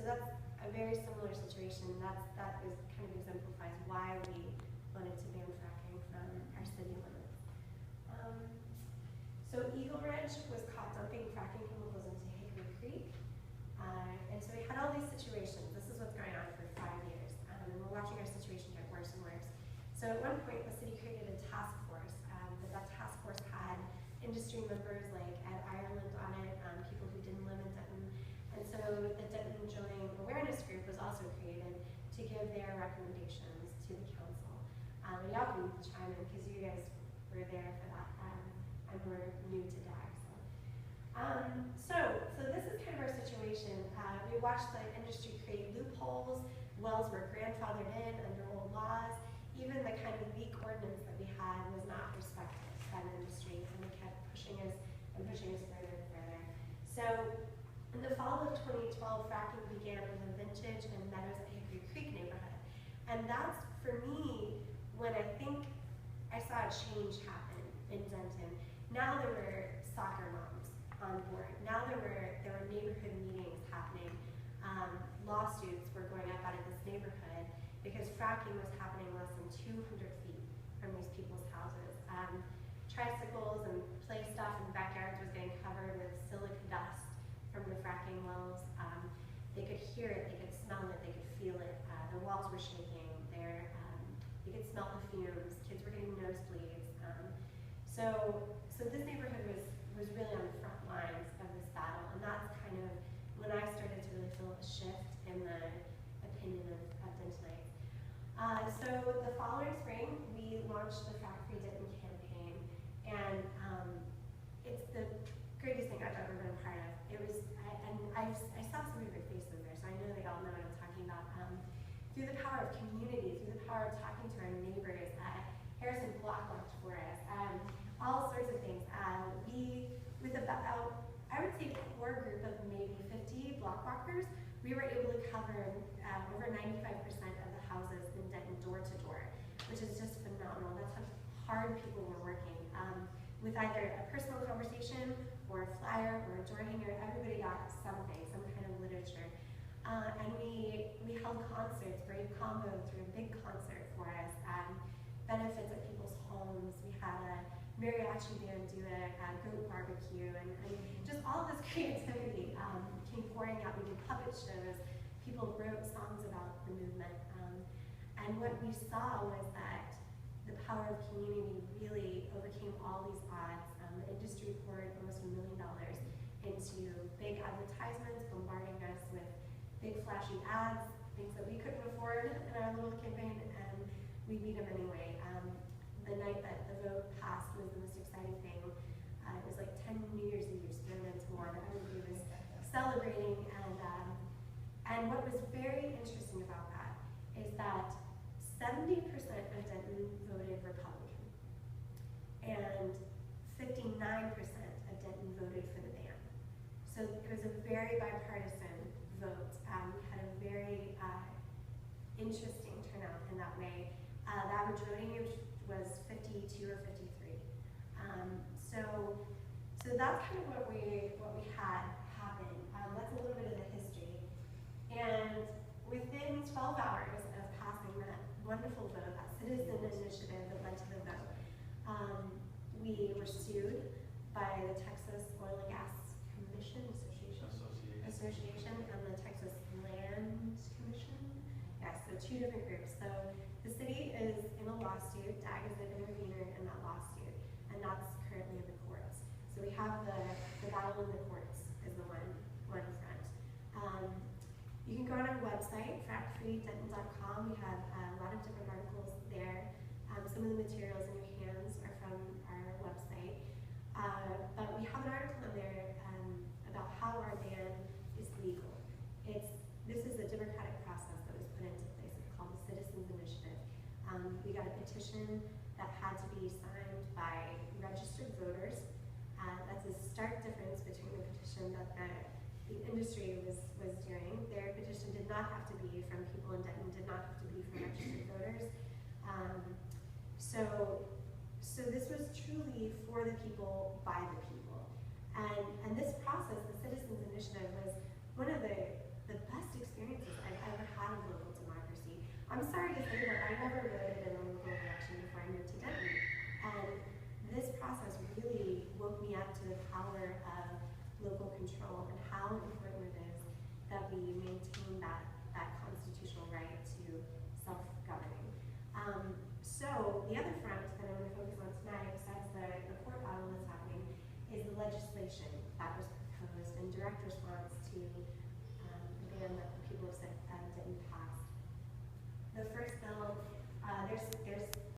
so that's a very similar situation. That is kind of exemplifies why we wanted to ban fracking from our city limits. So Eagle Ridge was caught dumping fracking chemicals into Hickory Creek. And so we had all these situations. This is what's going on for 5 years. And we're watching our situation get worse and worse. So at one point, the city created a task force. That task force had industry members like Ed Ireland on it, people who didn't live in Denton. And so the Denton Joining Awareness Group was also created to give their recommendations to the council. Y'all can chime in because you guys were there for that, and we're new to DAG. So this is kind of our situation. We watched the industry create loopholes. Wells were grandfathered in under old laws. Even the kind of weak ordinance that we had was not respected by the industry, and they kept pushing us further and further. So in the fall of 2012, fracking began in the Vintage and Meadows at Hickory Creek neighborhood. And that's, for me, when I think I saw a change happen in Denton. Now there were soccer moms on board. Now there were neighborhood meetings happening. Lawsuits were going up out of this neighborhood because fracking was happening less than 200 feet from these people's houses. Tricycles and play stuff in the backyards was getting covered with silica dust from the fracking wells. They could hear it, they could smell it, they could feel it. The walls were shaking. You could smell the fumes. Kids were getting nosebleeds. So this neighborhood was really on the front lines of this battle, and that's kind of when I started to really feel a shift in the opinion of Dentonites. So the following spring, we launched the Frack Free Denton campaign, and it's the greatest thing I've ever been a part of. It was, I saw some of your faces there, so I know they all know what I'm talking about. Through the power of community, through the power of talking to our neighbors, Harrison block walked for us, all sorts of things. With about, I would say, a core group of maybe 50 block walkers, we were able to cover over 95% of the houses in Denton door to door, which is just phenomenal. That's how hard people were working. With either a personal conversation or a flyer or a door hanger, everybody got something, some kind of literature. And we held concerts. Brave Combo threw a big concert for us, benefits at people's homes. We had a mariachi band do a goat barbecue, and just all this creativity came pouring out. We did puppet shows. People wrote songs about the movement. And what we saw was that the power of community really overcame all these odds. The industry poured almost $1 million into big advertisements, bombarding us with big flashy ads, things that we couldn't afford in our little campaign, and we beat them anyway. The night that the vote passed was the most exciting thing. It was like 10 New Year's Eves thrown into more that everybody was celebrating, and what was very interesting about that is that 70% of Denton voted Republican, and 59% of Denton voted for the ban. So it was a very bipartisan vote. We had a very interesting turnout in that way. The average voting age was 52 or 53. So that's kind of what we had happen. That's a little bit of the history. And within 12 hours of passing that wonderful vote, that citizen initiative that led to the vote, we were sued by the Texas Oil and Gas Commission Association and the Texas Land Commission. Yeah, so two different groups. So the city is in a lawsuit. DAG is an intervener in that lawsuit, and that's currently in the courts. So we have the battle in the courts is the one front. You can go on our website, frackfreedenton.com. We have a lot of different articles there. Some of the materials in your hands are from our website. But we have an article in there about how our ban is legal. This is a democratic process that was put into place. It's called the Citizens Initiative. We got a petition that had to be signed by registered voters. That's a stark difference between the petition that the industry was doing. Their petition did not have to be from people in Denton, did not have to be from registered voters. So this was truly for the people, by the people. And this process, the Citizens Initiative, was one of the best experiences the other front that I'm going to focus on tonight, besides the court battle that's happening, is the legislation that was proposed in direct response to the ban that the people of Denton passed. The first